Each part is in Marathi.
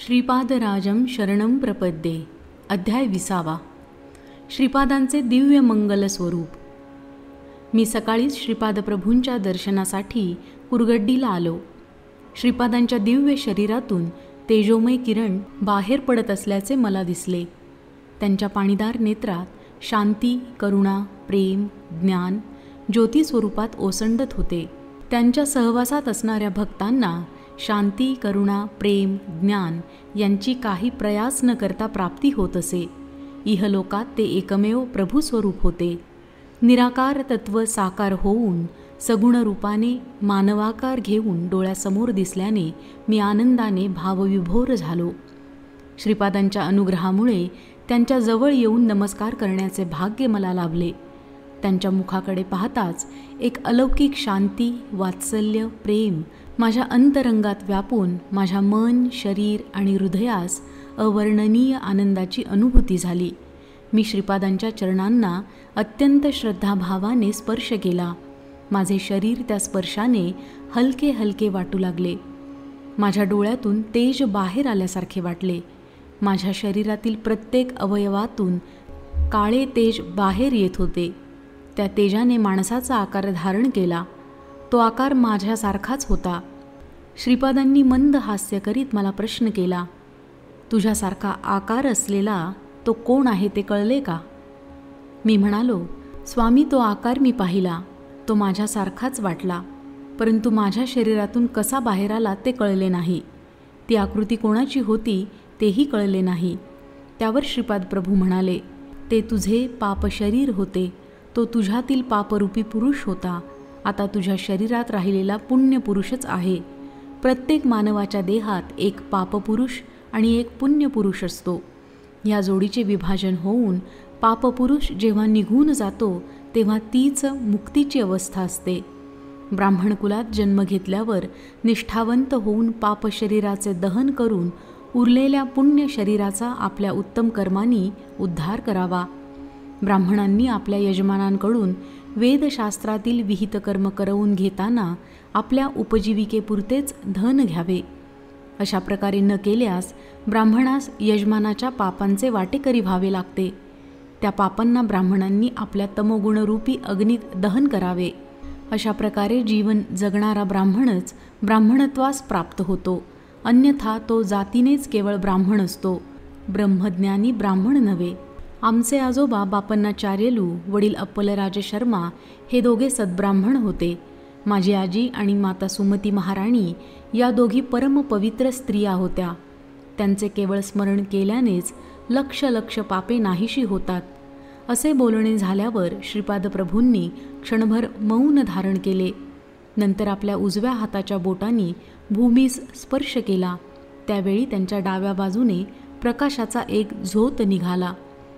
श्रीपादराजं शरणं प्रपद्ये. अध्याय 20. श्रीपादांचे दिव्य मंगल स्वरूप. मी सकाळीच श्रीपाद प्रभूंच्या दर्शनासाठी कुरगड्डीला आलो. श्रीपादांच्या दिव्य शरीरातून तेजोमय किरण बाहेर पडत असल्याचे मला दिसले. त्यांच्या पाणीदार नेत्रात शांती, करुणा, प्रेम, ज्ञान ज्योती स्वरूपात ओसंडत होते. त्यांच्या सहवासात असणाऱ्या भक्तांना शांती, करुणा, प्रेम, ज्ञान यांची काही प्रयास न करता प्राप्ती होत असे. इहलोकात ते एकमेव प्रभुस्वरूप होते. निराकार तत्व साकार होऊन सगुण रूपाने मानवाकार घेऊन डोळ्यासमोर दिसल्याने मी आनंदाने भावविभोर झालो. श्रीपादांच्या अनुग्रहामुळे त्यांच्या जवळ येऊन नमस्कार करण्याचे भाग्य मला लाभले. त्यांच्या मुखाकडे पाहताच एक अलौकिक शांती, वात्सल्य, प्रेम माझ्या अंतरंगात व्यापून माझ्या मन, शरीर आणि हृदयास अवर्णनीय आनंदाची अनुभूती झाली. मी श्रीपादांच्या चरणांना अत्यंत श्रद्धाभावाने स्पर्श केला. माझे शरीर त्या स्पर्शाने हलके हलके वाटू लागले. माझ्या डोळ्यातून तेज बाहेर आल्यासारखे वाटले. माझ्या शरीरातील प्रत्येक अवयवातून काळे तेज बाहेर येत होते. त्या तेजाने माणसाचा आकार धारण केला. तो आकार माझ्यासारखाच होता. श्रीपादांनी मंद हास्य करीत मला प्रश्न केला, तुझ्यासारखा आकार असलेला तो कोण आहे ते कळले का? मी म्हणालो, स्वामी, तो आकार मी पाहिला. तो माझ्यासारखाच वाटला, परंतु माझ्या शरीरातून कसा बाहेर आला ते कळले नाही. ती आकृती कोणाची होती तेही कळले नाही. त्यावर श्रीपाद प्रभू म्हणाले, ते तुझे पाप शरीर होते. तो तुझ्यातील पापरूपी पुरुष होता. आता तुझ्या शरीरात राहिलेला पुण्य पुरुषच आहे. प्रत्येक मानवाच्या देहात एक पापपुरुष आणि एक पुण्यपुरुष असतो. या जोडीचे विभाजन होऊन पापपुरुष जेव्हा निघून जातो तेव्हा तीच मुक्तीची अवस्था असते. ब्राह्मण कुलात जन्म घेतल्यावर निष्ठावंत होऊन पाप शरीराचे दहन करून उरलेल्या पुण्य शरीराचा आपल्या उत्तम कर्मांनी उद्धार करावा. ब्राह्मणांनी आपल्या यजमानांकडून वेदशास्त्रातील विहित कर्म करवून घेताना आपल्या उपजीविकेपुरतेच धन घ्यावे. अशा प्रकारे न केल्यास ब्राह्मणास यजमानाच्या पापांचे वाटेकरी व्हावे लागते. त्या पापांना ब्राह्मणांनी आपल्या तमोगुणरूपी अग्नीत दहन करावे. अशा प्रकारे जीवन जगणारा ब्राह्मणच ब्राह्मणत्वास प्राप्त होतो. अन्यथा तो जातीनेच केवळ ब्राह्मण असतो, ब्रह्मज्ञानी ब्राह्मण नव्हे. आमचे आजोबा बापन्नाचार्यलू, वडील अप्पलराज शर्मा हे दोघे सद्ब्राह्मण होते. माझी आजी आणि माता सुमती महाराणी या दोघी परमपवित्र स्त्रिया होत्या. त्यांचे केवळ स्मरण केल्यानेच लक्ष लक्ष पापे नाहीशी होतात. असे बोलणे झाल्यावर श्रीपाद प्रभूंनी क्षणभर मौन धारण केले. नंतर आपल्या उजव्या हाताच्या बोटांनी भूमीस स्पर्श केला. त्यावेळी त्यांच्या डाव्या बाजूने प्रकाशाचा एक झोत निघाला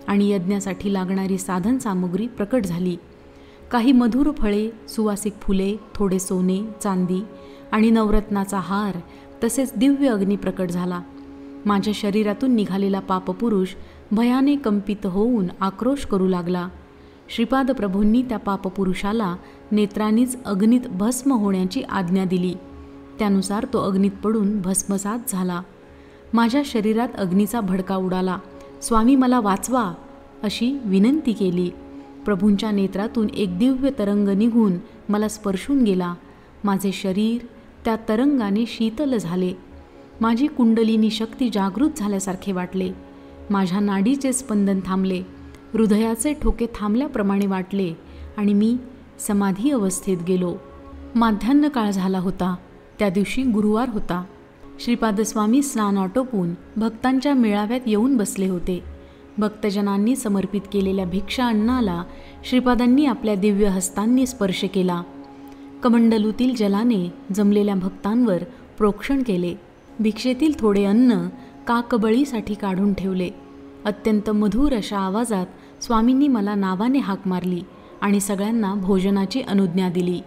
आणि यज्ञासाठी लागणारी साधन सामुग्री प्रकट झाली. काही मधुर फळे, सुवासिक फुले, थोडे सोने, चांदी आणि नवरत्नाचा हार तसेच दिव्य अग्नी प्रकट झाला. माझ्या शरीरातून निघालेला पापपुरुष भयाने कंपित होऊन आक्रोश करू लागला. श्रीपाद प्रभूंनी त्या पापपुरुषाला नेत्रांनीच अग्नीत भस्म होण्याची आज्ञा दिली. त्यानुसार तो अग्नीत पडून भस्मसात झाला. माझ्या शरीरात अग्नीचा भडका उडाला. स्वामी, मला वाचवा, अशी विनंती केली. प्रभूंच्या नेत्रातून एक दिव्य तरंग निघून मला स्पर्शून गेला. माझे शरीर त्या तरंगाने शीतल झाले. माझी कुंडलिनी शक्ती जागृत झाल्यासारखे वाटले. माझ्या नाडीचे स्पंदन थांबले. हृदयाचे ठोके थांबल्याप्रमाणे वाटले आणि मी समाधी अवस्थेत गेलो. माध्यान्ह काळ झाला होता. त्या दिवशी गुरुवार होता. श्रीपादस्वामी स्नान आटोपून भक्तांच्या मेळाव्यात येऊन बसले होते. भक्तजनांनी समर्पित केलेल्या भिक्षा अन्नाला श्रीपादांनी आपल्या दिव्य हस्तांनी स्पर्श केला. कमंडलूतील जलाने जमलेल्या भक्तांवर प्रोक्षण केले. भिक्षेतील थोडे अन्न काकबळीसाठी काढून ठेवले. अत्यंत मधुर अशा आवाजात स्वामींनी मला नावाने हाक मारली आणि सगळ्यांना भोजनाची अनुज्ञा दिली.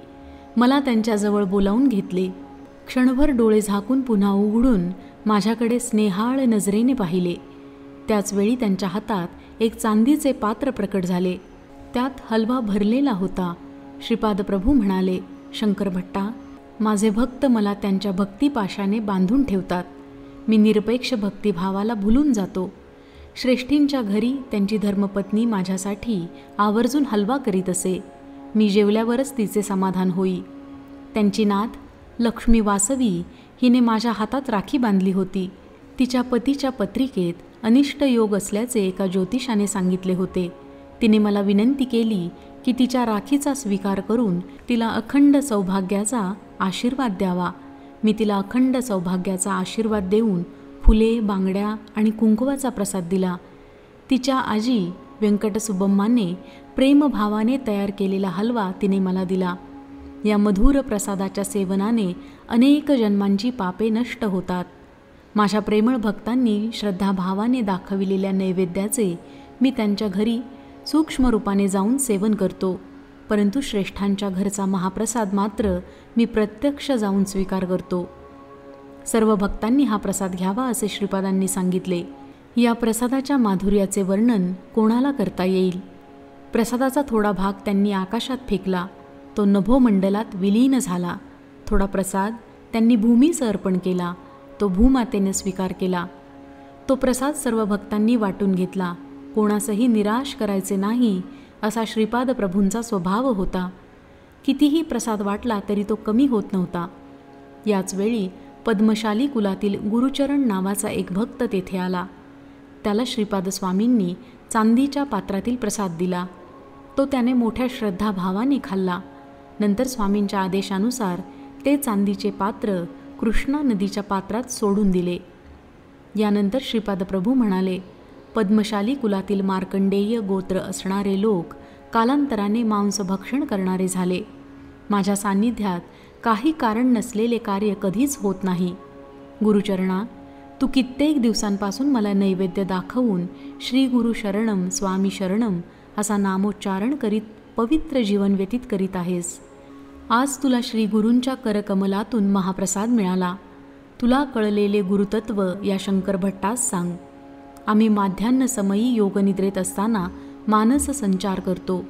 मला त्यांच्याजवळ बोलावून घेतले. क्षणभर डोळे झाकून पुन्हा उघडून माझ्याकडे स्नेहाळ नजरेने पाहिले. त्याचवेळी त्यांच्या हातात एक चांदीचे पात्र प्रकट झाले. त्यात हलवा भरलेला होता. श्रीपाद प्रभू म्हणाले, शंकर भट्टा, माझे भक्त मला त्यांच्या भक्तिपाशाने बांधून ठेवतात. मी निरपेक्ष भक्तिभावाला भुलून जातो. श्रेष्ठींच्या घरी त्यांची धर्मपत्नी माझ्यासाठी आवर्जून हलवा करीत असे. मी जेवल्यावरच तिचे समाधान होई. त्यांची नात लक्ष्मी वासवी हिने माझ्या हातात राखी बांधली होती. तिच्या पतीच्या पत्रिकेत अनिष्ट योग असल्याचे एका ज्योतिषाने सांगितले होते. तिने मला विनंती केली की तिच्या राखीचा स्वीकार करून तिला अखंड सौभाग्याचा आशीर्वाद द्यावा. मी तिला अखंड सौभाग्याचा आशीर्वाद देऊन फुले, बांगड्या आणि कुंकवाचा प्रसाद दिला. तिच्या आजी व्यंकटसुब्बम्माने प्रेमभावाने तयार केलेला हलवा तिने मला दिला. या मधुर प्रसादाच्या सेवनाने अनेक जन्मांची पापे नष्ट होतात. माझ्या प्रेमळ भक्तांनी श्रद्धाभावाने दाखविलेल्या नैवेद्याचे मी त्यांच्या घरी सूक्ष्म रूपाने जाऊन सेवन करतो. परंतु श्रेष्ठांच्या घरचा महाप्रसाद मात्र मी प्रत्यक्ष जाऊन स्वीकार करतो. सर्व भक्तांनी हा प्रसाद घ्यावा असे श्रीपादांनी सांगितले. या प्रसादाच्या माधुर्याचे वर्णन कोणाला करता येईल. प्रसादाचा थोडा भाग त्यांनी आकाशात फेकला. तो नभोमंडलात विलीन झाला. थोडा प्रसाद त्यांनी भूमीस अर्पण केला. तो भूमातेने स्वीकार केला. तो प्रसाद सर्व भक्तांनी वाटून घेतला. कोणासही निराश करायचे नाही असा श्रीपाद प्रभूंचा स्वभाव होता. कितीही प्रसाद वाटला तरी तो कमी होत नव्हता. याच वेळी पद्मशाली कुलातील गुरुचरण नावाचा एक भक्त तेथे आला. त्याला श्रीपाद स्वामींनी चांदीच्या पात्रातील प्रसाद दिला. तो त्याने मोठ्या श्रद्धाभावाने खाल्ला. नंतर स्वामींच्या आदेशानुसार ते चांदीचे पात्र कृष्णा नदीच्या पात्रात सोडून दिले. यानंतर श्रीपाद प्रभू म्हणाले, पद्मशाली कुलातील मार्कंडेय गोत्र असणारे लोक कालांतराने मांसभक्षण करणारे झाले. माझ्या सान्निध्यात काही कारण नसलेले कार्य कधीच होत नाही. गुरुचरणा, तू कित्येक दिवसांपासून मला नैवेद्य दाखवून श्री गुरु शरणम स्वामी शरणम असा नामोच्चारण करीत पवित्र जीवन व्यतीत करीत आहेस. आज तुला श्री गुरूंच्या करकमलातून महाप्रसाद मिळाला. तुला कळलेले गुरुतत्व या शंकर भट्टास सांग. आम्ही माध्यान्ह समयी योगनिद्रेत असताना मानस संचार करतो.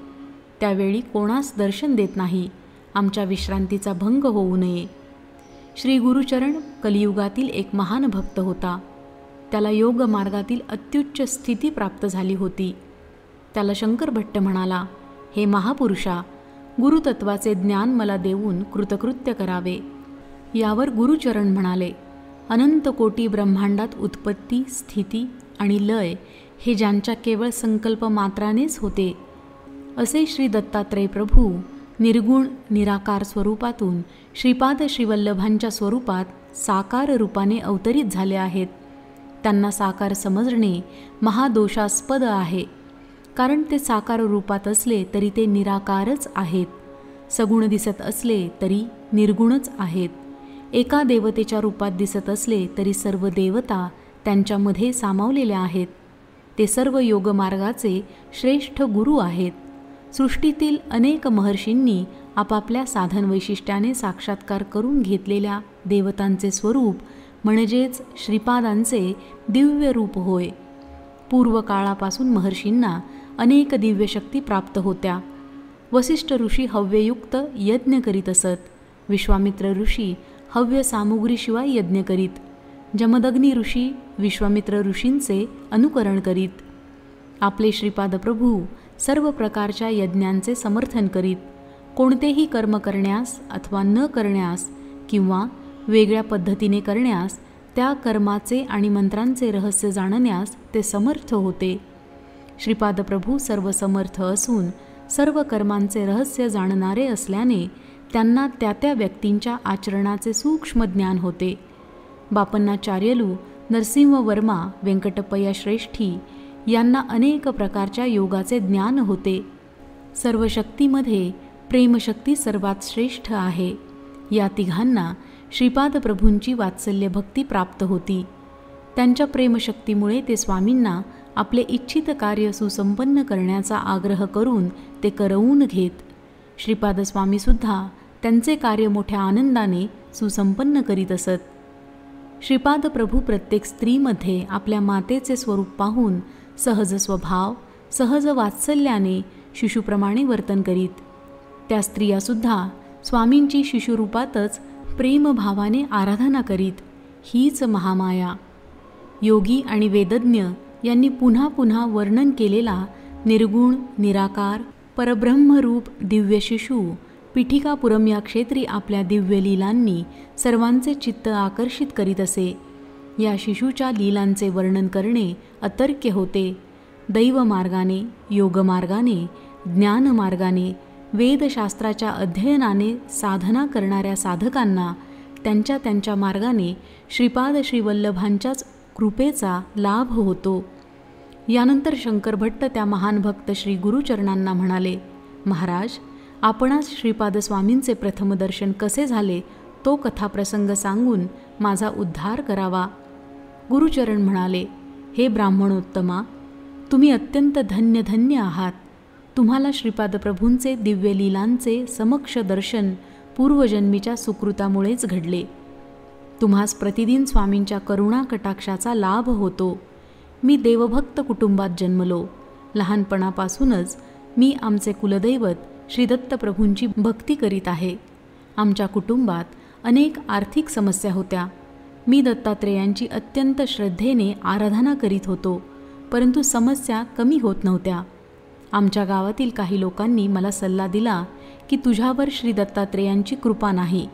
त्यावेळी कोणास दर्शन देत नाही. आमच्या विश्रांतीचा भंग होऊ नये. श्री गुरुचरण कलियुगातील एक महान भक्त होता. त्याला योग मार्गातील अत्युच्च स्थिती प्राप्त झाली होती. त्याला शंकर भट्ट म्हणाला, हे महापुरुषा, गुरुतत्वाचे ज्ञान मला देऊन कृतकृत्य करावे. यावर गुरुचरण म्हणाले, अनंत कोटी ब्रह्मांडात उत्पत्ती, स्थिती आणि लय हे ज्यांच्या केवळ संकल्प मात्रानेच होते, असे श्री दत्तात्रय प्रभू निर्गुण निराकार स्वरूपातून श्रीपाद श्रीवल्लभांच्या स्वरूपात साकार रूपाने अवतरित झाले आहेत. त्यांना साकार समजणे महादोषास्पद आहे. कारण ते साकार रूपात असले तरी ते निराकारच आहेत. सगुण दिसत असले तरी निर्गुणच आहेत. एका देवतेच्या रूपात दिसत असले तरी सर्व देवता त्यांच्यामध्ये सामावलेल्या आहेत. ते सर्व योगमार्गाचे श्रेष्ठ गुरु आहेत. सृष्टीतील अनेक महर्षींनी आपापल्या साधन वैशिष्ट्याने साक्षात्कार करून घेतलेल्या देवतांचे स्वरूप म्हणजेच श्रीपादांचे दिव्य रूप होय. पूर्व काळापासून महर्षींना अनेक दिव्यशक्ती प्राप्त होत्या. वसिष्ठ ऋषी हव्ययुक्त यज्ञ करीत असत. विश्वामित्र ऋषी हव्य सामुग्रीशिवाय यज्ञ करीत. जमदग्नी ऋषी विश्वामित्र ऋषींचे अनुकरण करीत. आपले श्रीपाद प्रभू सर्व प्रकारच्या यज्ञांचे समर्थन करीत. कोणतेही कर्म करण्यास अथवा न करण्यास किंवा वेगळ्या पद्धतीने करण्यास त्या कर्माचे आणि मंत्रांचे रहस्य जाणण्यास ते समर्थ होते. श्रीपाद प्रभू सर्व समर्थ असून सर्व कर्मांचे रहस्य जाणणारे असल्याने त्यांना त्या त्या व्यक्तींच्या आचरणाचे सूक्ष्म ज्ञान होते. बापन्नाचार्यलू, नरसिंहवर्मा, व्यंकटप्पय्या श्रेष्ठी यांना अनेक प्रकारच्या योगाचे ज्ञान होते. सर्व शक्तीमध्ये प्रेमशक्ती सर्वात श्रेष्ठ आहे. या तिघांना श्रीपाद प्रभूंची वात्सल्य भक्ती प्राप्त होती. त्यांच्या प्रेमशक्तीमुळे ते स्वामींना आपले इच्छित कार्य सुसंपन्न करण्याचा आग्रह करून ते करवून घेत. श्रीपाद स्वामीसुद्धा त्यांचे कार्य मोठ्या आनंदाने सुसंपन्न करीत असत. श्रीपाद प्रभू प्रत्येक स्त्रीमध्ये आपल्या मातेचे स्वरूप पाहून सहज स्वभाव, सहज वात्सल्याने शिशुप्रमाणे वर्तन करीत. त्या स्त्रियासुद्धा स्वामींची शिशुरूपातच प्रेमभावाने आराधना करीत. हीच महामाया. योगी आणि वेदज्ञ यांनी पुन्हा पुन्हा वर्णन केलेला निर्गुण, निराकार, परब्रह्मरूप दिव्य शिशु पिठिकापुरम या क्षेत्री आपल्या दिव्य लीलांनी सर्वांचे चित्त आकर्षित करीत असे. या शिशूच्या लीलांचे वर्णन करणे अतर्क्य होते. दैवमार्गाने, योगमार्गाने, ज्ञानमार्गाने, वेदशास्त्राच्या अध्ययनाने साधना करणाऱ्या साधकांना त्यांच्या त्यांच्या मार्गाने श्रीपाद श्रीवल्लभांच्याच कृपेचा लाभ होतो. यानंतर शंकर भट्ट त्या महान भक्त श्री गुरुचरणांना म्हणाले, महाराज, आपणास श्रीपाद स्वामींचे प्रथम दर्शन कसे झाले तो कथाप्रसंग सांगून माझा उद्धार करावा. गुरुचरण म्हणाले, हे ब्राह्मणोत्तमा, तुम्ही अत्यंत धन्य धन्य आहात. तुम्हाला श्रीपाद प्रभूंचे दिव्य लीलांचे समक्ष दर्शन पूर्वजन्मीच्या सुकृतामुळेच घडले. तुम्हास प्रतिदिन स्वामींच्या करुणा कटाक्षाचा लाभ होतो. मी देवभक्त कुटुंबात जन्मलो. लहानपणापासूनच मी आमचे कुलदैवत श्री दत्तप्रभूंची भक्ती करीत आहे. आमच्या कुटुंबात अनेक आर्थिक समस्या होत्या. मी दत्तात्रेयांची अत्यंत श्रद्धेने आराधना करीत होतो, परंतु समस्या कमी होत नव्हत्या. आमच्या गावातील काही लोकांनी मला सल्ला दिला की तुझ्यावर श्री दत्तात्रेयांची कृपा नाही,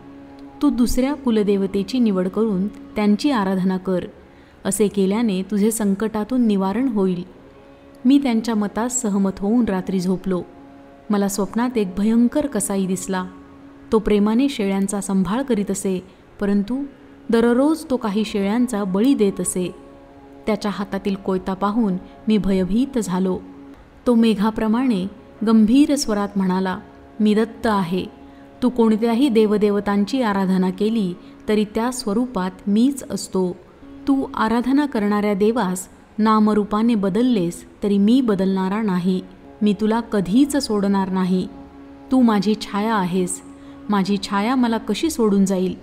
तू दुसऱ्या कुलदेवतेची निवड करून त्यांची आराधना कर. असे केल्याने तुझे संकटातून निवारण होईल. मी त्यांच्या मतास सहमत होऊन रात्री झोपलो. मला स्वप्नात एक भयंकर कसाई दिसला. तो प्रेमाने शेळ्यांचा सांभाळ करीत असे, परंतु दररोज तो काही शेळ्यांचा बळी देत असे. त्याच्या हातातील कोयता पाहून मी भयभीत झालो. तो मेघाप्रमाणे गंभीर स्वरात म्हणाला, मी दत्त आहे. तू कोणत्याही देवदेवतांची आराधना केली तरी त्या स्वरूपात मीच असतो. तू आराधना करणाऱ्या देवास नामरूपाने बदललेस तरी मी बदलणारा नाही. मी तुला कधीच सोडणार नाही. तू माझी छाया आहेस. माझी छाया मला कशी सोडून जाईल?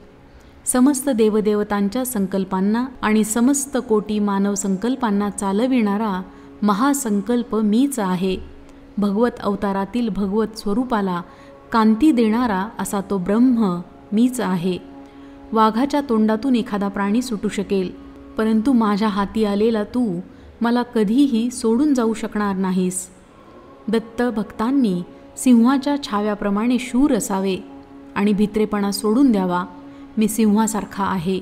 समस्त देवदेवतांच्या संकल्पांना आणि समस्त कोटी मानव संकल्पांना चालविणारा महासंकल्प मीच आहे. भगवत अवतारातील भगवत स्वरूपाला कांती देणारा असा तो ब्रह्म मीच आहे. वाघाच्या तोंडातून एखादा प्राणी सुटू शकेल, परंतु माझ्या हाती आलेला तू मला कधीही सोडून जाऊ शकणार नाहीस. दत्त भक्तांनी सिंहाच्या छाव्याप्रमाणे शूर असावे आणि भित्रेपणा सोडून द्यावा. मी सिंहासारखा आहे.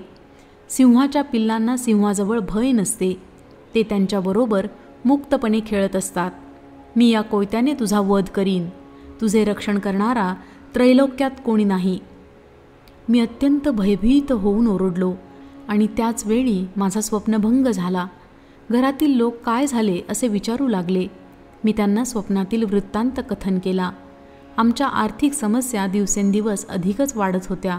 सिंहाच्या पिल्लांना सिंहाजवळ भय नसते. ते त्यांच्याबरोबर मुक्तपणे खेळत असतात. मी या कोयत्याने तुझा वध करीन. तुझे रक्षण करणारा त्रैलोक्यात कोणी नाही. मी अत्यंत भयभीत होऊन ओरडलो आणि त्याच वेळी माझा स्वप्नभंग झाला. घरातील लोक काय झाले असे विचारू लागले. मी त्यांना स्वप्नातील वृत्तांत कथन केला. आमच्या आर्थिक समस्या दिवसेंदिवस अधिकच वाढत होत्या.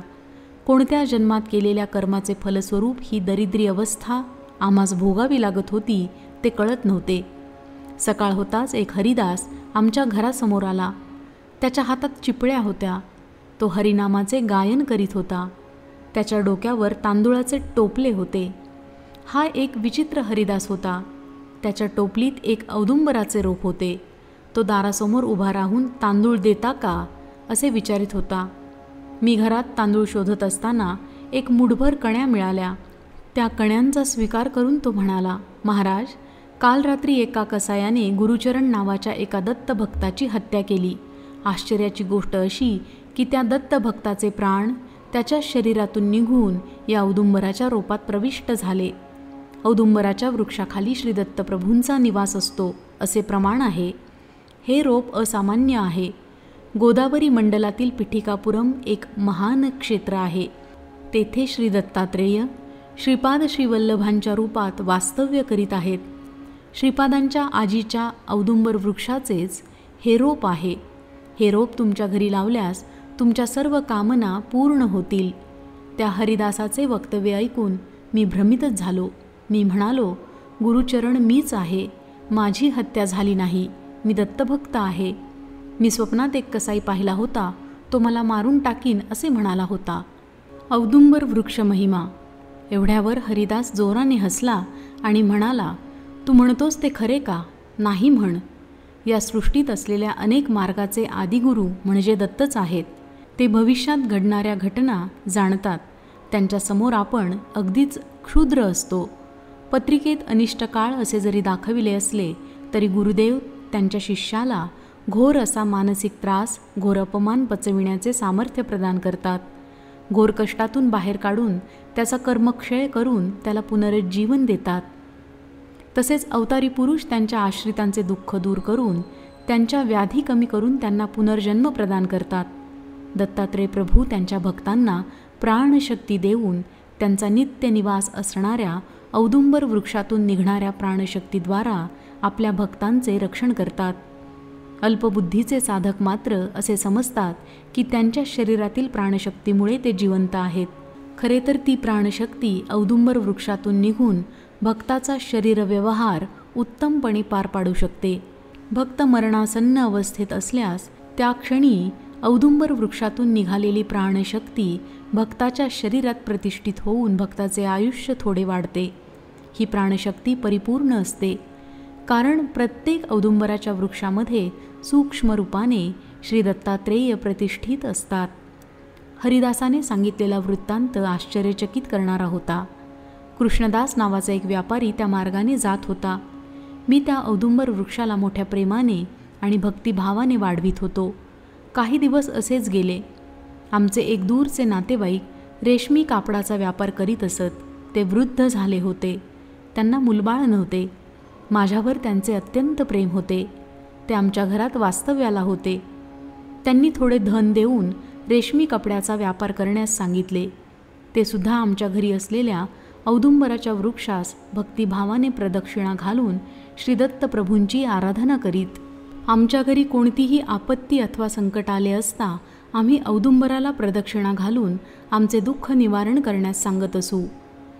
कोणत्या जन्मात केलेल्या कर्माचे फलस्वरूप ही दरिद्री अवस्था आम्हास भोगावी लागत होती ते कळत नव्हते. सकाळ होताच एक हरिदास आमच्या घरासमोर आला. त्याच्या हातात चिपळ्या होत्या. तो हरिनामाचे गायन करीत होता. त्याच्या डोक्यावर तांदुळाचे टोपले होते. हा एक विचित्र हरिदास होता. त्याच्या टोपलीत एक औदुंबराचे रोप होते. तो दारासमोर उभा राहून तांदूळ देता का असे विचारित होता. मी घरात तांदूळ शोधत असताना एक मुठभर कण्या मिळाल्या. त्या कण्यांचा स्वीकार करून तो म्हणाला, महाराज, काल रात्री एका कसायाने गुरुचरण नावाच्या एका दत्तभक्ताची हत्या केली. आश्चर्याची गोष्ट अशी की त्या दत्तभक्ताचे प्राण त्याच्या शरीरातून निघून या औदुंबराच्या रोपात प्रविष्ट झाले. औदुंबराच्या वृक्षाखाली श्री दत्तप्रभूंचा निवास असतो असे प्रमाण आहे. हे रोप असामान्य आहे. गोदावरी मंडलातील पिठिकापुरम एक महान क्षेत्र आहे. तेथे श्री दत्तात्रेय श्रीपाद श्रीवल्लभांच्या रूपात वास्तव्य करीत आहेत. श्रीपादांच्या आजीच्या औदुंबर वृक्षाचेच हे रोप आहे. हे रोप तुमच्या घरी लावल्यास तुमच्या सर्व कामना पूर्ण होतील. त्या हरिदासाचे वक्तव्य ऐकून मी भ्रमितच झालो. मी म्हणालो, गुरुचरण मीच आहे. माझी हत्या झाली नाही. मी दत्तभक्त आहे. मी स्वप्नात एक कसाई पाहिला होता. तो मला मारून टाकीन असे म्हणाला होता. औदुंबर वृक्ष महिमा. एवढ्यावर हरिदास जोराने हसला आणि म्हणाला, तू म्हणतोस ते खरे का? नाही म्हण. या सृष्टीत असलेल्या अनेक मार्गाचे आदिगुरु म्हणजे दत्तच आहेत. ते भविष्यात घडणाऱ्या घटना जाणतात. त्यांच्यासमोर आपण अगदीच क्षुद्र असतो. पत्रिकेत अनिष्ट काळ असे जरी दाखविले असले तरी गुरुदेव त्यांच्या शिष्याला घोर असा मानसिक त्रास, घोर अपमान पचविण्याचे सामर्थ्य प्रदान करतात. घोर कष्टातून बाहेर काढून त्याचा कर्मक्षय करून त्याला पुनरुज्जीवन देतात. तसेच अवतारी पुरुष त्यांच्या आश्रितांचे दुःख दूर करून त्यांच्या व्याधी कमी करून त्यांना पुनर्जन्म प्रदान करतात. दत्तात्रेय प्रभू त्यांच्या भक्तांना प्राणशक्ती देऊन त्यांचा नित्य निवास असणाऱ्या औदुंबर वृक्षातून निघणाऱ्या प्राणशक्तीद्वारा आपल्या भक्तांचे रक्षण करतात. अल्पबुद्धीचे साधक मात्र असे समजतात की त्यांच्या शरीरातील प्राणशक्तीमुळे ते जिवंत आहेत. खरे तर ती प्राणशक्ती औदुंबर वृक्षातून निघून भक्ताचा शरीर व्यवहार उत्तमपणे पार पाडू शकते. भक्त मरणासन्न अवस्थेत असल्यास त्या क्षणी औदुंबर वृक्षातून निघालेली प्राणशक्ती भक्ताच्या शरीरात प्रतिष्ठित होऊन भक्ताचे आयुष्य थोडे वाढते. ही प्राणशक्ती परिपूर्ण असते, कारण प्रत्येक औदुंबराच्या वृक्षामध्ये सूक्ष्म रूपाने श्री दत्तात्रेय प्रतिष्ठित असतात. हरिदासाने सांगितलेला वृत्तांत आश्चर्यचकित करणारा होता. कृष्णदास नावाचा एक व्यापारी त्या मार्गाने जात होता. मी त्या औदुंबर वृक्षाला मोठ्या प्रेमाने आणि भक्तिभावाने वाढवित होतो. काही दिवस असेच गेले. आमचे एक दूरचे नातेवाईक रेशमी कापडाचा व्यापार करीत असत. ते वृद्ध झाले होते. त्यांना मुलबाळ नव्हते. माझ्यावर त्यांचे अत्यंत प्रेम होते. ते आमच्या घरात वास्तव्याला होते. त्यांनी थोडे धन देऊन रेशमी कपड्याचा व्यापार करण्यास सांगितले. ते सुद्धा आमच्या घरी असलेल्या औदुंबराच्या वृक्षास भक्तिभावाने प्रदक्षिणा घालून श्रीदत्त प्रभूंची आराधना करीत. आमच्या घरी कोणतीही आपत्ती अथवा संकट आले असता आम्ही औदुंबराला प्रदक्षिणा घालून आमचे दुःख निवारण करण्यास सांगत असू.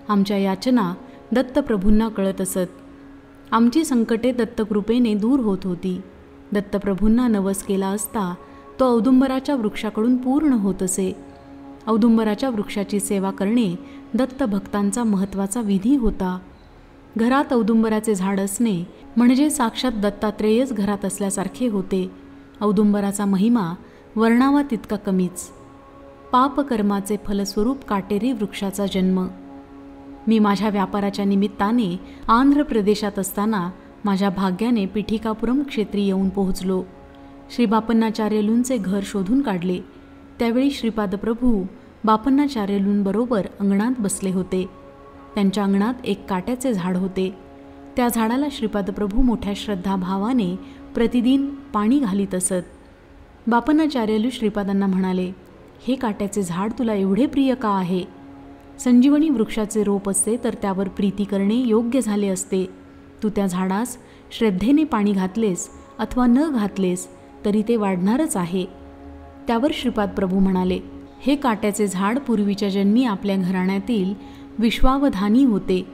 आमच्या याचना दत्तप्रभूंना कळत असत. आमची संकटे दत्तकृपेने दूर होत होती. दत्तप्रभूंना नवस केला असता तो औदुंबराच्या वृक्षाकडून पूर्ण होत असे. औदुंबराच्या वृक्षाची सेवा करणे दत्तभक्तांचा महत्त्वाचा विधी होता. घरात औदुंबराचे झाड असणे म्हणजे साक्षात दत्तात्रेयच घरात असल्यासारखे होते. औदुंबराचा महिमा वर्णावा तितका कमीच. पापकर्माचे फलस्वरूप काटेरी वृक्षाचा जन्म. मी माझ्या व्यापाराच्या निमित्ताने आंध्र प्रदेशात असताना माझ्या भाग्याने पिठिकापुरम क्षेत्री येऊन पोहोचलो. श्री बापन्नाचार्यलूंचे घर शोधून काढले. त्यावेळी श्रीपाद प्रभू बापन्नाचार्यलूंबरोबर अंगणात बसले होते. त्यांच्या अंगणात एक काट्याचे झाड होते. त्या झाडाला श्रीपाद प्रभू मोठ्या श्रद्धाभावाने प्रतिदिन पाणी घालीत असत. बापन्नाचार्यलू श्रीपादांना म्हणाले, हे काट्याचे झाड तुला एवढे प्रिय का आहे? संजीवनी वृक्षाचे रोप असते तर त्यावर प्रीती करणे योग्य झाले असते. तू त्या झाडास श्रद्धेने पाणी घातलेस अथवा न घातलेस तरी ते वाढणारच आहे. त्यावर श्रीपाद प्रभू म्हणाले, हे काट्याचे झाड पूर्वीच्या जन्मी आपल्या घराण्यातील विश्वावधानी होते.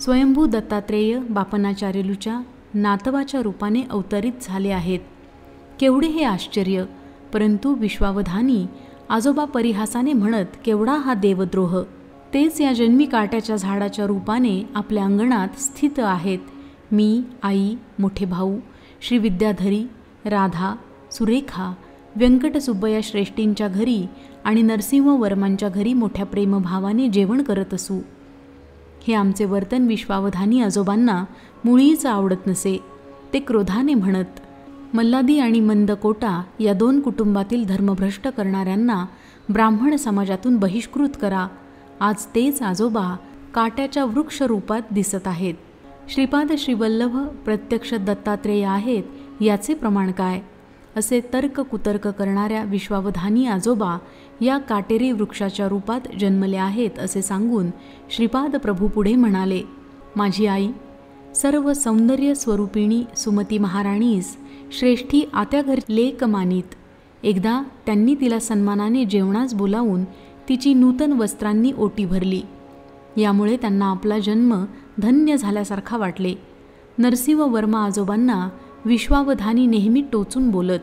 स्वयंभू दत्तात्रेय बापन्नाचार्यलूच्या नातवाच्या रूपाने अवतरित झाले आहेत. केवढे हे आश्चर्य! परंतु विश्वावधानी आजोबा परिहासाने म्हणत, केवढा हा देवद्रोह! तेच या जन्मी काट्याच्या झाडाच्या रूपाने आपल्या अंगणात स्थित आहेत. मी, आई, मोठे भाऊ, श्री विद्याधरी, राधा, सुरेखा, व्यंकटसुब्बया श्रेष्ठींच्या घरी आणि नरसिंह वर्मांच्या घरी मोठ्या प्रेमभावाने जेवण करत असू. हे आमचे वर्तन विश्वावधानी आजोबांना मुळीच आवडत नसे. ते क्रोधाने म्हणत, मल्लादी आणि मंदकोटा या 2 कुटुंबातील धर्मभ्रष्ट करणाऱ्यांना ब्राह्मण समाजातून बहिष्कृत करा. आज तेच आजोबा काट्याच्या वृक्षरूपात दिसत आहेत. श्रीपाद श्रीवल्लभ प्रत्यक्ष दत्तात्रेय आहेत याचे प्रमाण काय? असे तर्क कुतर्क करणाऱ्या विश्वावधानी आजोबा या काटेरी वृक्षाच्या रूपात जन्मले आहेत असे सांगून श्रीपाद प्रभू पुढे म्हणाले, माझी आई सर्व सौंदर्य स्वरूपिणी सुमती महाराणीस श्रेष्ठी आत्या घर लेक मानीत. एकदा त्यांनी तिला सन्मानाने जेवणास बोलावून तिची नूतन वस्त्रांनी ओटी भरली. यामुळे त्यांना आपला जन्म धन्य झाल्यासारखा वाटले. नरसिंह वर्मा आजोबांना विश्वावधानी नेहमी टोचून बोलत.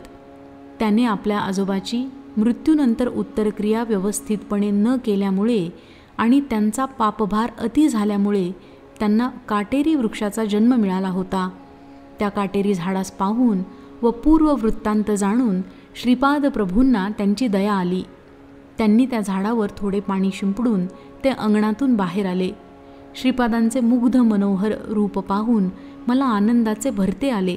त्याने आपल्या आजोबाची मृत्यूनंतर उत्तरक्रिया व्यवस्थितपणे न केल्यामुळे आणि त्यांचा पापभार अति झाल्यामुळे त्यांना काटेरी वृक्षाचा जन्म मिळाला होता. त्या काटेरी झाडास पाहून व पूर्व वृत्तांत जाणून श्रीपाद प्रभूंना त्यांची दया आली. त्यांनी त्या झाडावर थोडे पाणी शिंपडून ते अंगणातून बाहेर आले. श्रीपादांचे मुग्ध मनोहर रूप पाहून मला आनंदाचे भरते आले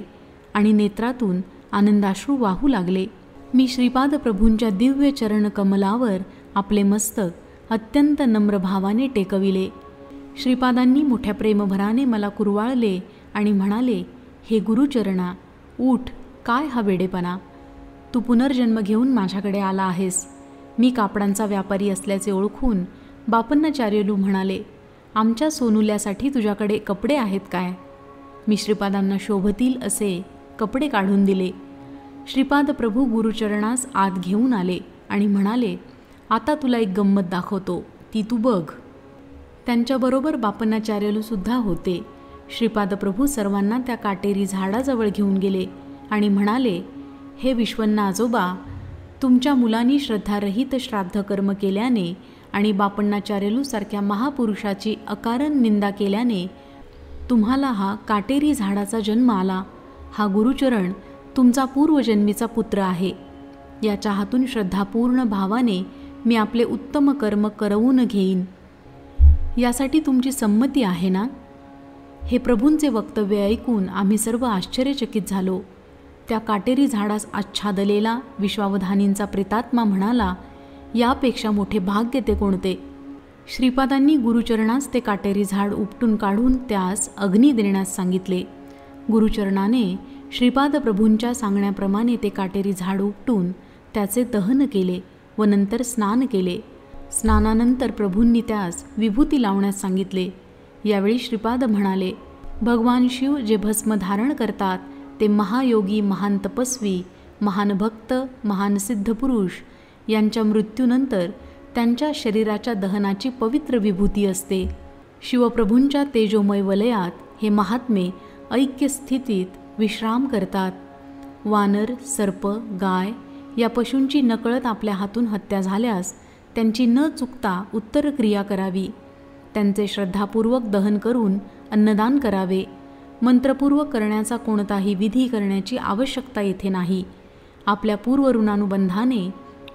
आणि नेत्रातून आनंदाश्रू वाहू लागले. मी श्रीपाद प्रभूंच्या दिव्य चरण कमलावर आपले मस्तक अत्यंत नम्र भावाने टेकविले. श्रीपादांनी मोठ्या प्रेमभराने मला कुरवाळले आणि म्हणाले, हे गुरुचरणा, उठ, काय हा वेडेपणा. तू पुनर्जन्म घेऊन माझ्याकडे आला आहेस. मी कापडांचा व्यापारी असल्याचे ओळखून बापन्नाचार्यलू म्हणाले, आमच्या सोनुल्यासाठी तुझ्याकडे कपडे आहेत काय. मी श्रीपादांना शोभतील असे कपडे काढून दिले. श्रीपाद प्रभू गुरुचरणास आत घेऊन आले आणि म्हणाले, आता तुला एक गंमत दाखवतो, ती तू बघ. त्यांच्याबरोबर बापन्नाचार्यलूसुद्धा होते. श्रीपाद प्रभू सर्वांना त्या काटेरी झाडाजवळ घेऊन गेले आणि म्हणाले, हे विश्वन्ना आजोबा, तुमच्या मुलांनी श्रद्धारहित श्राद्धकर्म केल्याने आणि बापन्नाचार्यलूसारख्या महापुरुषाची अकारण निंदा केल्याने तुम्हाला हा काटेरी झाडाचा जन्म आला. हा गुरुचरण तुमचा पूर्वजन्मीचा पुत्र आहे. याच्या हातून श्रद्धापूर्ण भावाने मी आपले उत्तम कर्म करवून घेईन. यासाठी तुमची संमती आहे ना. हे प्रभूंचे वक्तव्य ऐकून आम्ही सर्व आश्चर्यचकित झालो. त्या काटेरी झाडास आच्छादलेला विश्वावधानींचा प्रेतात्मा म्हणाला, यापेक्षा मोठे भाग्य ते कोणते. श्रीपादांनी गुरुचरणास ते काटेरी झाड उपटून काढून त्यास अग्नी देण्यास सांगितले. गुरुचरणाने श्रीपाद प्रभूंच्या सांगण्याप्रमाणे ते काटेरी झाड उपटून त्याचे दहन केले व नंतर स्नान केले. स्नानानंतर प्रभूंनी त्यास विभूती लावण्यास सांगितले. यावेळी श्रीपाद म्हणाले, भगवान शिव जे भस्म धारण करतात ते महायोगी, महान तपस्वी, महान भक्त, महान सिद्धपुरुष यांच्या मृत्यूनंतर त्यांच्या शरीराच्या दहनाची पवित्र विभूती असते. शिवप्रभूंच्या तेजोमय वलयात हे महात्मे ऐक्य स्थितीत विश्राम करतात. वानर, सर्प, गाय या पशूंची नकळत आपल्या हातून हत्या झाल्यास त्यांची न चुकता उत्तर क्रिया करावी. त्यांचे श्रद्धापूर्वक दहन करून अन्नदान करावे. मंत्रपूर्वक करण्याचा कोणताही विधी करण्याची आवश्यकता येथे नाही. आपल्या पूर्वऋणानुबंधाने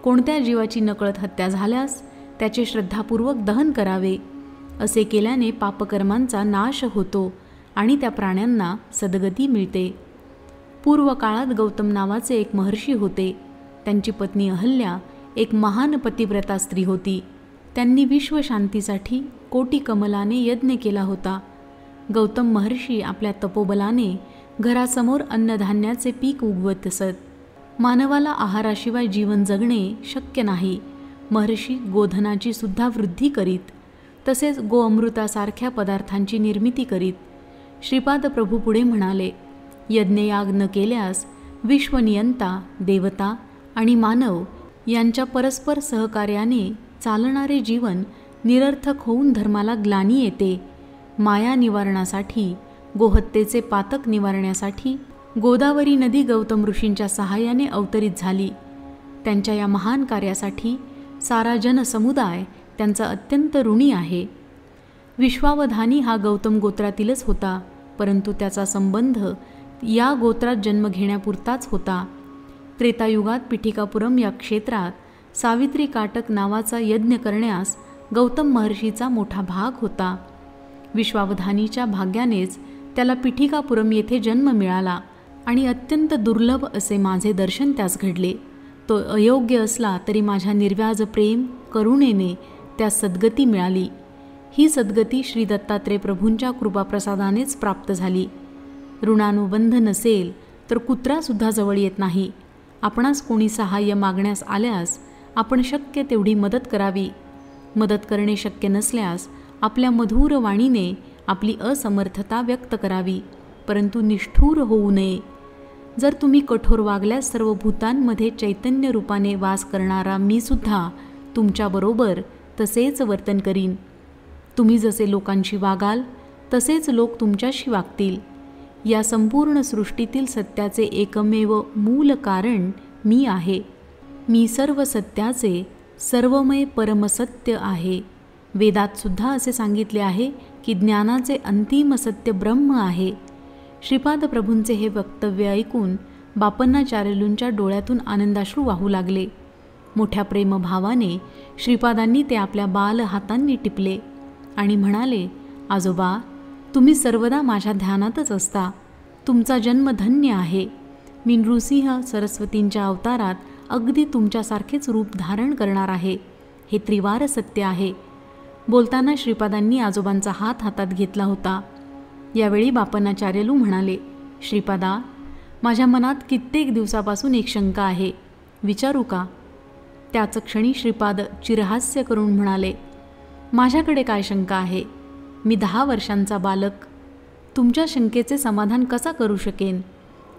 कोणत्या जीवाची नकळत हत्या झाल्यास त्याचे श्रद्धापूर्वक दहन करावे. असे केल्याने पापकर्मांचा नाश होतो आणि त्या प्राण्यांना सद्गती मिळते. पूर्वकाळात गौतम नावाचे एक महर्षी होते. त्यांची पत्नी अहल्या एक महान पतिव्रता स्त्री होती. त्यांनी विश्वशांतीसाठी कोटी कमलाने यज्ञ केला होता. गौतम महर्षी आपल्या तपोबलाने घरासमोर अन्नधान्याचे पीक उगवत असत. मानवाला आहाराशिवाय जीवन जगणे शक्य नाही. महर्षी गोधनाची सुद्धा वृद्धी करीत, तसेच गोअमृतासारख्या पदार्थांची निर्मिती करीत. श्रीपाद प्रभू पुढे म्हणाले, यज्ञयाग न केल्यास विश्वनियंता, देवता आणि मानव यांच्या परस्पर सहकार्याने चालणारे जीवन निरर्थक होऊन धर्माला ग्लानी येते. माया निवारणासाठी, गोहत्येचे पातक निवारण्यासाठी गोदावरी नदी गौतम ऋषींच्या सहाय्याने अवतरित झाली. त्यांच्या या महान कार्यासाठी सारा जनसमुदाय त्यांचा अत्यंत ऋणी आहे. विश्वावधानी हा गौतम गोत्रातीलच होता, परंतु त्याचा संबंध या गोत्रात जन्म घेण्यापुरताच होता. त्रेतायुगात पिठिकापुरम या क्षेत्रात सावित्री काटक नावाचा यज्ञ करण्यास गौतम महर्षीचा मोठा भाग होता. विश्वावधानीच्या भाग्यानेच त्याला पिठिकापुरम येथे जन्म मिळाला आणि अत्यंत दुर्लभ असे माझे दर्शन त्यास घडले. तो अयोग्य असला तरी माझ्या निर्व्याज प्रेम करुणेने त्यास सद्गती मिळाली. ही सद्गती श्री दत्तात्रेय प्रभूंच्या कृपाप्रसादानेच प्राप्त झाली. ऋणानुबंध नसेल तर कुत्रासुद्धा जवळ येत नाही. आपणास कोणी सहाय्य मागण्यास आल्यास आपण शक्य तेवढी मदत करावी. मदत करणे शक्य नसल्यास आपल्या मधुर वाणीने आपली असमर्थता व्यक्त करावी, परंतु निष्ठुर होऊ नये. जर तुम्ही कठोर वागल्यास सर्व भूतांमध्ये चैतन्य रूपाने वास करणारा मी सुद्धा तुमच्याबरोबर तसेच वर्तन करीन. तुम्ही जसे लोकांशी वागाल तसेच लोक तुमच्याशी वागतील. या संपूर्ण सृष्टीतील सत्याचे एकमेव मूल कारण मी आहे. मी सर्व सत्याचे सर्वमय परमसत्य आहे. वेदात सुद्धा असे सांगितले आहे की ज्ञानाचे अंतिम सत्य ब्रह्म आहे. श्रीपाद प्रभूंचे हे वक्तव्य ऐकून बापन्नाचार्यलूंच्या डोळ्यातून आनंदाश्रू वाहू लागले. मोठ्या प्रेमभावाने श्रीपादांनी ते आपल्या बाल हातांनी टिपले आणि म्हणाले, आजोबा, तुम्ही सर्वदा माझ्या ध्यानातच असता. तुमचा जन्म धन्य आहे. मी नृसिंह सरस्वतींच्या अवतारात अगदी तुमच्यासारखेच रूप धारण करणार आहे. हे त्रिवार सत्य आहे. बोलताना श्रीपादांनी आजोबांचा हात हातात घेतला होता. यावेळी बापन्नाचार्यलू म्हणाले, श्रीपादा, माझ्या मनात कित्येक दिवसापासून एक शंका आहे, विचारू का? त्याच क्षणी श्रीपाद चिरहास्य करून म्हणाले, माझ्याकडे काय शंका आहे? मी 10 वर्षांचा बालक. तुमच्या शंकेचे समाधान कसा करू शकेन?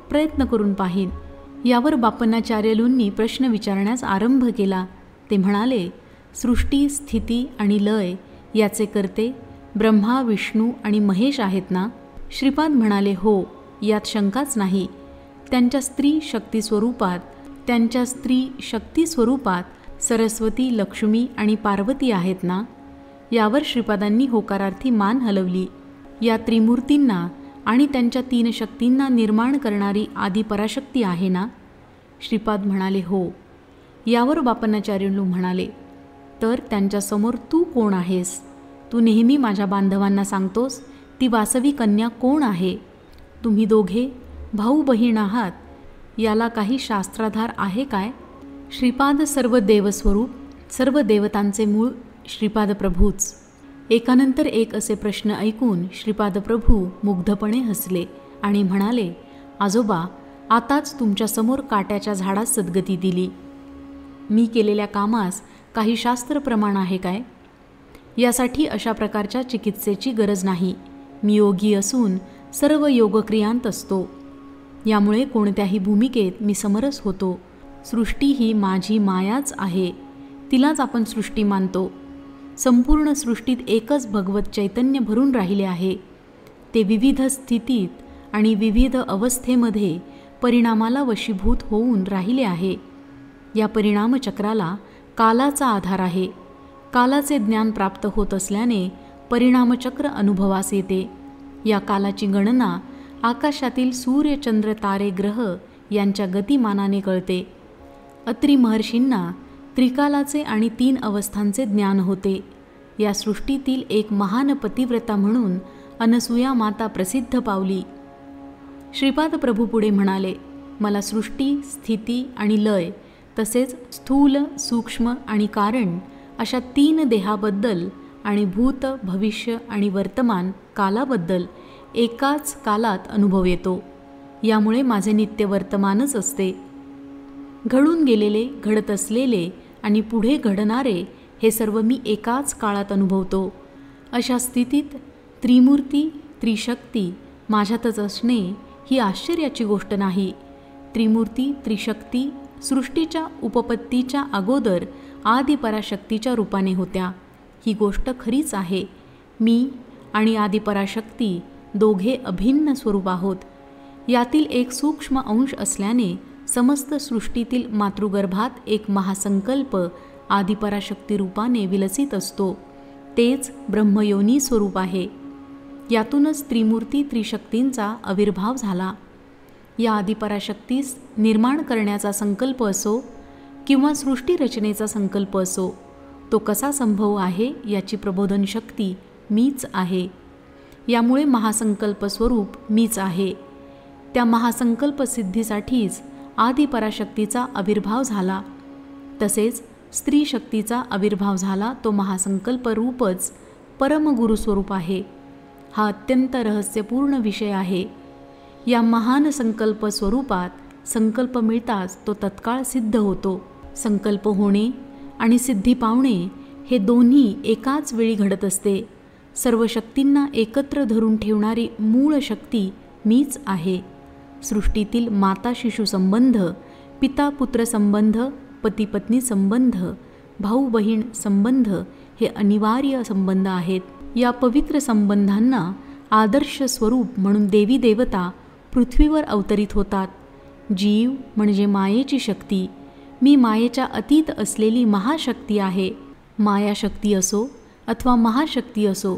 प्रयत्न करून पाहीन. यावर बापन्नाचार्यलूंनी प्रश्न विचारण्यास आरंभ केला. ते म्हणाले, सृष्टी, स्थिती आणि लय याचे कर्ते ब्रह्मा, विष्णू आणि महेश आहेत ना? श्रीपाद म्हणाले, हो, यात शंकाच नाही. त्यांच्या स्त्री शक्ती स्वरूपात सरस्वती, लक्ष्मी आणि पार्वती आहेत ना? यावर श्रीपादांनी होकारार्थी मान हलवली. या त्रिमूर्तींना आणि त्यांच्या 3 शक्तींना निर्माण करणारी आदी पराशक्ती आहे ना? श्रीपाद म्हणाले, हो. यावर बापन्नाचार्यलू म्हणाले, तर त्यांच्यासमोर तू कोण आहेस? तू नेहमी माझ्या बांधवांना सांगतोस ती वासवी कन्या कोण आहे? तुम्ही दोघे भाऊ बहीण आहात, याला काही शास्त्राधार आहे काय? श्रीपाद सर्व देवस्वरूप, सर्व देवतांचे मूळ श्रीपाद प्रभूच. एकानंतर एक असे प्रश्न ऐकून श्रीपाद प्रभू मुग्धपणे हसले आणि म्हणाले, आजोबा, आताच तुमच्यासमोर काट्याच्या झाडास सद्गती दिली. मी केलेल्या कामास काही शास्त्र प्रमाण आहे काय? यासाठी अशा प्रकारच्या चिकित्सेची गरज नाही. मी योगी असून सर्व योगक्रियांत असतो. यामुळे कोणत्याही भूमिकेत मी समरस होतो. सृष्टी ही माझी मायाच आहे. तिलाच आपण सृष्टी मानतो. संपूर्ण सृष्टीत एकच भगवत चैतन्य भरून राहिले आहे. ते विविध स्थितीत आणि विविध अवस्थेमध्ये परिणामाला वशीभूत होऊन राहिले आहे. या परिणामचक्राला कालाचा आधार आहे. कालाचे ज्ञान प्राप्त होत असल्याने परिणामचक्र अनुभवास येते. या कालाची गणना आकाशातील सूर्य, चंद्र, तारे, ग्रह यांच्या गतिमानाने कळते. अत्री महर्षींना त्रिकालाचे आणि 3 अवस्थांचे ज्ञान होते. या सृष्टीतील एक महान पतिव्रता म्हणून अनसूया माता प्रसिद्ध पावली. श्रीपाद प्रभू पुढे म्हणाले, मला सृष्टी, स्थिती आणि लय तसेच स्थूल, सूक्ष्म आणि कारण अशा 3 देहाबद्दल आणि भूत, भविष्य आणि वर्तमान कालाबद्दल एकाच कालात अनुभव येतो. यामुळे माझे नित्य वर्तमानच असते. घडून गेलेले, घडत असलेले आणि पुढे घडणारे हे सर्व मी एकाच काळात अनुभवतो. अशा स्थितीत त्रिमूर्ती, त्रिशक्ती माझ्यातच असणे ही आश्चर्याची गोष्ट नाही. त्रिमूर्ती, त्रिशक्ती सृष्टीच्या उपपत्तीच्या अगोदर आदिपराशक्तीच्या रूपाने होत्या. ही गोष्ट खरीच आहे. मी आणि आदिपराशक्ती दोघे अभिन्न स्वरूप आहोत. यातील एक सूक्ष्म अंश असल्याने समस्त सृष्टीतील मातृगर्भात एक महासंकल्प आदिपराशक्ती रूपाने विलसित असतो. तेच ब्रह्मयोनी स्वरूप आहे. यातूनच त्रिमूर्ती, त्रिशक्तींचा आविर्भाव झाला. या आदिपराशक्तीस निर्माण करण्याचा संकल्प असो किंवा सृष्टी रचनेचा संकल्प असो, तो कसा संभव आहे याची प्रबोधन शक्ती मीच आहे. यामुळे महासंकल्प स्वरूप मीच आहे. त्या महासंकल्प सिद्धीसाठीच आदिपराशक्तीचा आविर्भाव झाला. तसेच स्त्री शक्तीचा आविर्भाव झाला. तो महासंकल्प रूपच परमगुरु स्वरूप आहे. हा अत्यंत रहस्यपूर्ण विषय आहे. या महान संकल्प स्वरूपात संकल्प मिळताच तो तत्काळ सिद्ध होतो. संकल्प होणे आणि सिद्धी पावणे हे दोन्ही एकाच वेळी घडत असते. सर्व शक्तींना एकत्र धरून ठेवणारी मूळ शक्ती मीच आहे. सृष्टीतील माता शिशु संबंध, पिता पुत्र संबंध, पती पत्नी संबंध, भाऊ बहीण संबंध हे अनिवार्य संबंध आहेत. या पवित्र संबंधांना आदर्श स्वरूप म्हणून देवी देवता पृथ्वीवर अवतरित होतात. जीव म्हणजे मायेची शक्ती. मी मायेच्या अतीत असलेली महाशक्ती आहे. मायाशक्ती असो अथवा महाशक्ती असो,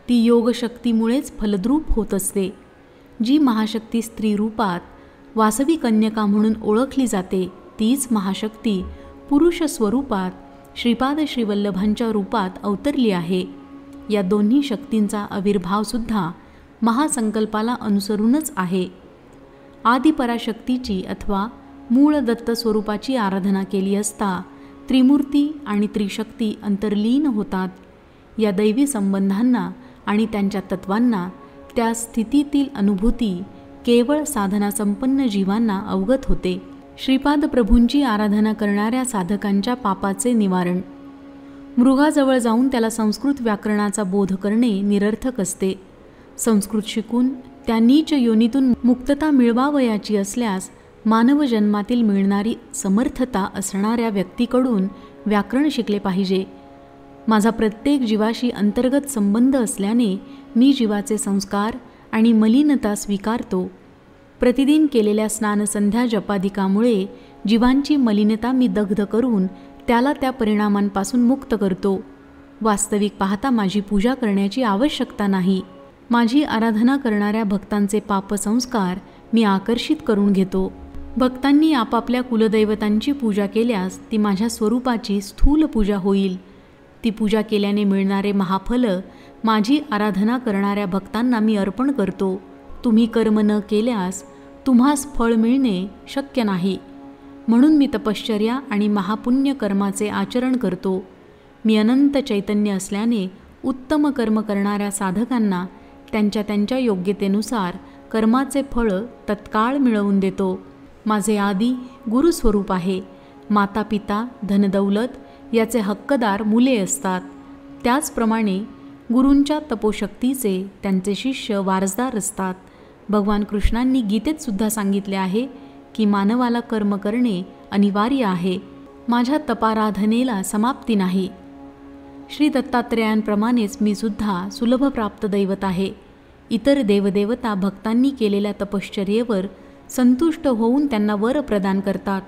ती योगशक्तीमुळेच फलद्रूप होत असते. जी महाशक्ती स्त्री रूपात वासवी कन्यका म्हणून ओळखली जाते, तीच महाशक्ती पुरुष स्वरूपात श्रीपाद श्रीवल्लभांच्या रूपात अवतरली आहे. या दोन्ही शक्तींचा आविर्भावसुद्धा महासंकल्पाला अनुसरूनच आहे. आदिपराशक्तीची अथवा मूळ दत्त स्वरूपाची आराधना केली असता त्रिमूर्ती आणि त्रिशक्ती अंतर्लीन होतात. या दैवी संबंधांना आणि त्यांच्या तत्वांना, त्या स्थितीतील अनुभूती केवळ साधनासंपन्न जीवांना अवगत होते. श्रीपाद प्रभूंची आराधना करणाऱ्या साधकांच्या पापाचे निवारण. मृगाजवळ जाऊन त्याला संस्कृत व्याकरणाचा बोध करणे निरर्थक असते. संस्कृत शिकून त्या नीच योनीतून मुक्तता मिळवावयाची असल्यास मानव जन्मातील मिळणारी समर्थता असणाऱ्या व्यक्तीकडून व्याकरण शिकले पाहिजे. माझा प्रत्येक जीवाशी अंतर्गत संबंध असल्याने मी जीवाचे संस्कार आणि मलिनता स्वीकारतो. प्रतिदिन केलेल्या स्नानसंध्या जपादिकामुळे जीवांची मलिनता मी दग्ध करून त्याला त्या परिणामांपासून मुक्त करतो. वास्तविक पाहता माझी पूजा करण्याची आवश्यकता नाही. माझी आराधना करणाऱ्या भक्तांचे पापसंस्कार मी आकर्षित करून घेतो. भक्तांनी आपापल्या कुलदैवतांची पूजा केल्यास ती माझ्या स्वरूपाची स्थूल पूजा होईल. ती पूजा केल्याने मिळणारे महाफल माझी आराधना करणाऱ्या भक्तांना मी अर्पण करतो. तुम्ही कर्म न केल्यास तुम्हास फळ मिळणे शक्य नाही. म्हणून मी तपश्चर्या आणि महापुण्य कर्माचे आचरण करतो. मी अनंत चैतन्य असल्याने उत्तम कर्म करणाऱ्या साधकांना त्यांच्या त्यांच्या योग्यतेनुसार कर्माचे फळ तत्काळ मिळवून देतो. माझे आदी गुरुस्वरूप आहे. माता पिता धनदौलत याचे हक्कदार मुले असतात. त्याचप्रमाणे गुरूंच्या तपोशक्तीचे त्यांचे शिष्य वारसदार असतात. भगवान कृष्णांनी गीतेत सुद्धा सांगितले आहे की मानवाला कर्म करणे अनिवार्य आहे. माझ्या तपाराधनेला समाप्ती नाही. श्री दत्तात्रेयांप्रमाणेच मी सुद्धा सुलभ प्राप्त दैवत आहे. इतर देवदेवता भक्तांनी केलेल्या तपश्चर्येवर संतुष्ट होऊन त्यांना वर प्रदान करतात.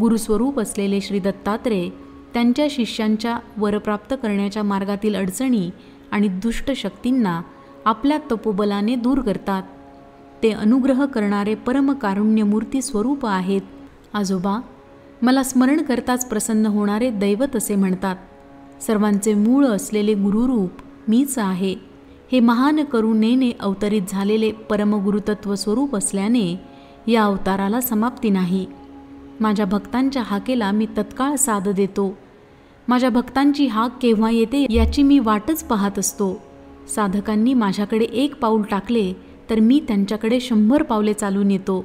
गुरुस्वरूप असलेले श्री दत्तात्रेय त्यांच्या शिष्यांच्या वर प्राप्त करण्याच्या मार्गातील अडचणी आणि दुष्ट शक्तींना आपल्या तपोबलाने दूर करतात. ते अनुग्रह करणारे परमकारुण्यमूर्ती स्वरूप आहेत. आजोबा, मला स्मरण करताच प्रसन्न होणारे दैवत असे म्हणतात. सर्वांचे मूळ असलेले गुरुरूप मीच आहे. हे महान करुणेने अवतरित झालेले परमगुरुतत्व स्वरूप असल्याने या अवताराला समाप्ती नाही. माझ्या भक्तांच्या हाकेला मी तत्काळ साद देतो. माझ्या भक्तांची हाक केव्हा येते याची मी वाटच पाहत असतो. साधकांनी माझ्याकडे एक पाऊल टाकले तर मी त्यांच्याकडे 100 पावले चालून येतो.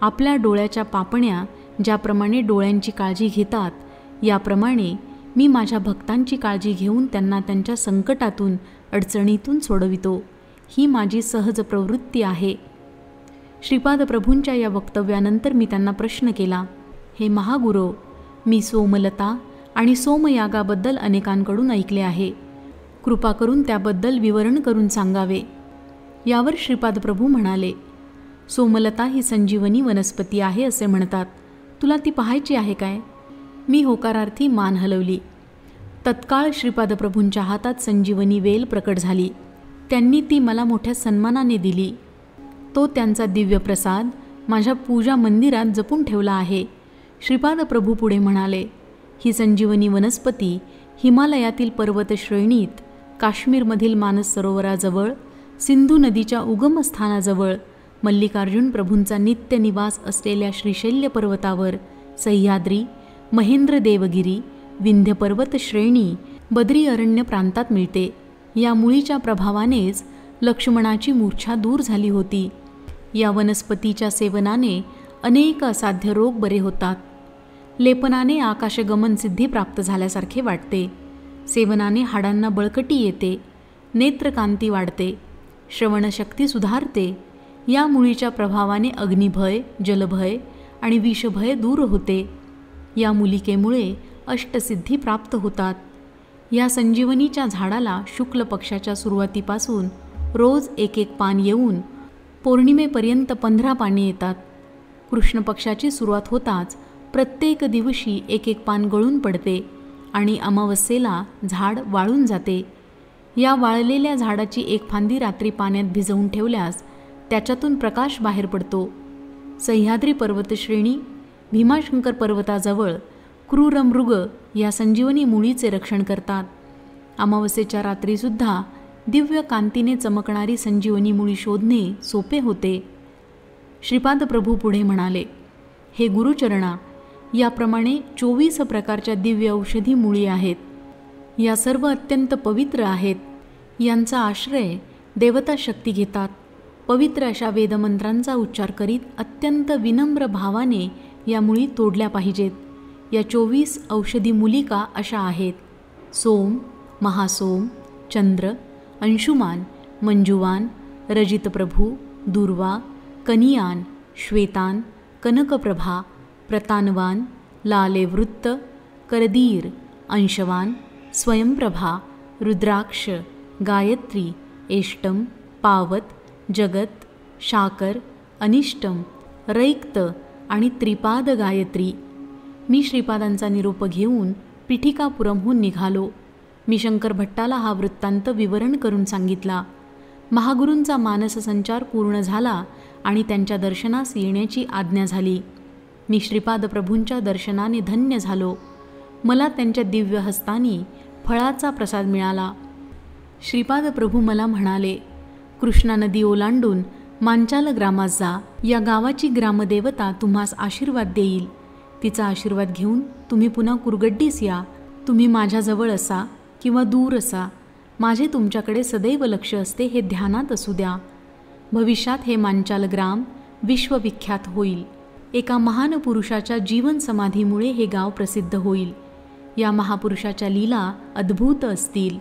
आपल्या डोळ्याच्या पापण्या ज्याप्रमाणे डोळ्यांची काळजी घेतात, याप्रमाणे मी माझ्या भक्तांची काळजी घेऊन त्यांना त्यांच्या संकटातून अडचणीतून सोडवितो. ही माझी सहज प्रवृत्ती आहे. श्रीपाद प्रभूंच्या या वक्तव्यानंतर मी त्यांना प्रश्न केला, हे महागुरो, मी सोमलता आणि सोमयागाबद्दल अनेकांकडून ऐकले आहे. कृपा करून त्याबद्दल विवरण करून सांगावे. यावर श्रीपाद प्रभू म्हणाले, सोमलता ही संजीवनी वनस्पती आहे असे म्हणतात. तुला ती पाहायची आहे काय? मी होकारार्थी मान हलवली. तत्काळ श्रीपाद प्रभूंच्या हातात संजीवनी वेल प्रकट झाली. त्यांनी ती मला मोठ्या सन्मानाने दिली. तो त्यांचा दिव्य प्रसाद माझ्या पूजा मंदिरात जपून ठेवला आहे. श्रीपाद प्रभू पुढे म्हणाले, ही संजीवनी वनस्पती हिमालयातील पर्वतश्रेणीत, काश्मीरमधील मानस सरोवराजवळ, सिंधू नदीच्या उगमस्थानाजवळ, मल्लिकार्जुन प्रभूंचा नित्य निवास असलेल्या श्रीशैल्य पर्वतावर, सह्याद्री, महेंद्र देवगिरी, विंध्य पर्वत श्रेणी, बद्री अरण्य प्रांतात मिळते. या मुळीच्या प्रभावानेच लक्ष्मणाची मूर्छा दूर झाली होती. या वनस्पतीच्या सेवनाने अनेक असाध्य रोग बरे होतात. लेपनाने आकाशगमन सिद्धी प्राप्त झाल्यासारखे वाटते. सेवनाने हाडांना बळकटी येते, नेत्रकांती वाढते, श्रवणशक्ती सुधारते. या मुळीच्या प्रभावाने अग्निभय, जलभय आणि विषभय दूर होते. या मूलिकेमुळे अष्टसिद्धी प्राप्त होतात. या संजीवनीच्या झाडाला शुक्ल पक्षाच्या सुरुवातीपासून रोज एक एक पान येऊन पौर्णिमेपर्यंत 15 पाने येतात. कृष्ण पक्षाची सुरुवात होताच प्रत्येक दिवशी एक एक पान गळून पडते आणि अमावस्येला झाड वाळून जाते. या वाळलेल्या झाडाची एक फांदी रात्री पाण्यात भिजवून ठेवल्यास त्याच्यातून प्रकाश बाहेर पडतो. सह्याद्री पर्वतश्रेणी, भीमाशंकर पर्वताजवळ क्रूर मृग या संजीवनी मुळीचे रक्षण करतात. अमावस्येच्या रात्रीसुद्धा दिव्य कांतीने चमकणारी संजीवनी मुळी शोधणे सोपे होते. श्रीपाद प्रभू पुढे म्हणाले, हे गुरुचरणा, याप्रमाणे 24 प्रकारच्या दिव्य औषधी मुळी आहेत. या सर्व अत्यंत पवित्र आहेत. यांचा आश्रय देवता शक्ती घेतात. पवित्र अशा वेदमंत्रांचा उच्चार करीत अत्यंत विनम्र भावाने या मुळी तोडल्या पाहिजेत. या 24 औषधी मूलिका अशा आहेत: सोम, महासोम, चंद्र, अंशुमान, मंजुवान, रजितप्रभू, दुर्वा, कनियान, श्वेतान, कनकप्रभा, प्रतानवान, लालेवृत्त, करदीर, अंशवान, स्वयंप्रभा, रुद्राक्ष, गायत्री, एष्टम, पावत, जगत, शाकर, अनिष्टम, रैक्त आणि त्रिपाद गायत्री. मी श्रीपादांचा निरोप घेऊन पिठिकापुरमहून निघालो. मी शंकर भट्टाला हा वृत्तांत विवरण करून सांगितला. महागुरूंचा मानससंचार पूर्ण झाला आणि त्यांच्या दर्शनास येण्याची आज्ञा झाली. मी श्रीपाद प्रभूंच्या दर्शनाने धन्य झालो. मला त्यांच्या दिव्य हस्तानी फळाचा प्रसाद मिळाला. श्रीपाद प्रभू मला म्हणाले, कृष्णा नदी ओलांडून मांचाल ग्रामास जा. या गावाची ग्रामदेवता तुम्हास आशीर्वाद देईल. तिचा आशीर्वाद घेऊन तुम्ही पुन्हा कुरगड्डीस या. तुम्ही माझ्याजवळ असा किंवा दूर असा, माझे तुमच्याकडे सदैव लक्ष असते हे ध्यानात असू द्या. भविष्यात हे मांचाल ग्राम विश्वविख्यात होईल. एका महान पुरुषाच्या जीवन समाधीमुळे हे गाव प्रसिद्ध होईल. या महापुरुषाच्या लीला अद्भुत असतील.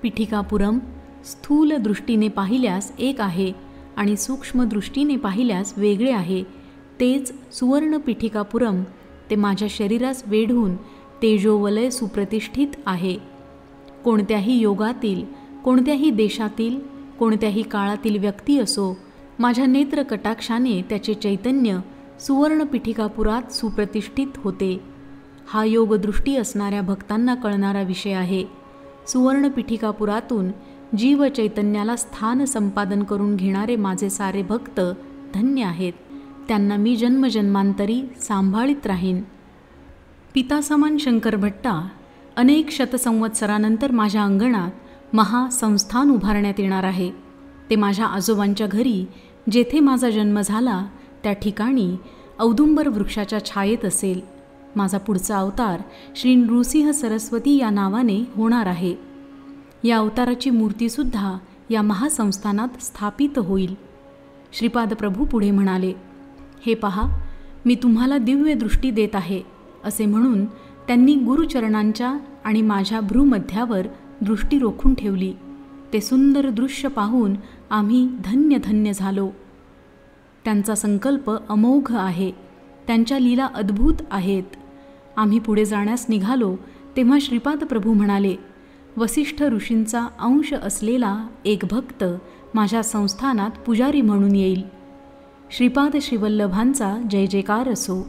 पिठिकापुरम स्थूल दृष्टीने पाहिल्यास एक आहे आणि सूक्ष्म दृष्टीने पाहिल्यास वेगळे आहे. तेच सुवर्ण पिठिकापुरम ते माझ्या शरीरास वेढून तेजोवलय सुप्रतिष्ठित आहे. कोणत्याही योगातील, कोणत्याही देशातील, कोणत्याही काळातील व्यक्ती असो, माझ्या नेत्र कटाक्षाने त्याचे चैतन्य सुवर्ण पिठिकापुरात सुप्रतिष्ठित होते. हा योगदृष्टी असणाऱ्या भक्तांना कळणारा विषय आहे. सुवर्ण पिठिकापुरातून जीव चैतन्याला स्थान संपादन करून घेणारे माझे सारे भक्त धन्य आहेत. त्यांना मी जन्मजन्मांतरी सांभाळीत राहीन. पितासमान शंकर भट्टा अनेक शतसंवत्सरानंतर माझ्या अंगणात महासंस्थान उभारण्यात येणार आहे. ते माझ्या आजोबांच्या घरी, जेथे माझा जन्म झाला त्या ठिकाणी औदुंबर वृक्षाच्या छायेत असेल. माझा पुढचा अवतार श्री नृसिंह सरस्वती या नावाने होणार आहे. या अवताराची मूर्तीसुद्धा या महासंस्थानात स्थापित होईल. श्रीपाद प्रभू पुढे म्हणाले, हे पहा, मी तुम्हाला दिव्य दृष्टी देत आहे. असे म्हणून त्यांनी गुरुचरणांच्या आणि माझ्या भ्रूमध्यावर दृष्टी रोखून ठेवली. ते सुंदर दृश्य पाहून आम्ही धन्य धन्य झालो. त्यांचा संकल्प अमोघ आहे. त्यांच्या लीला अद्भुत आहेत. आम्ही पुढे जाण्यास निघालो तेव्हा श्रीपाद प्रभू म्हणाले, वसिष्ठ ऋषींचा अंश असलेला एक भक्त माझ्या संस्थानात पुजारी म्हणून येईल. श्रीपाद श्रीवल्लभांचा जय जयकार असो.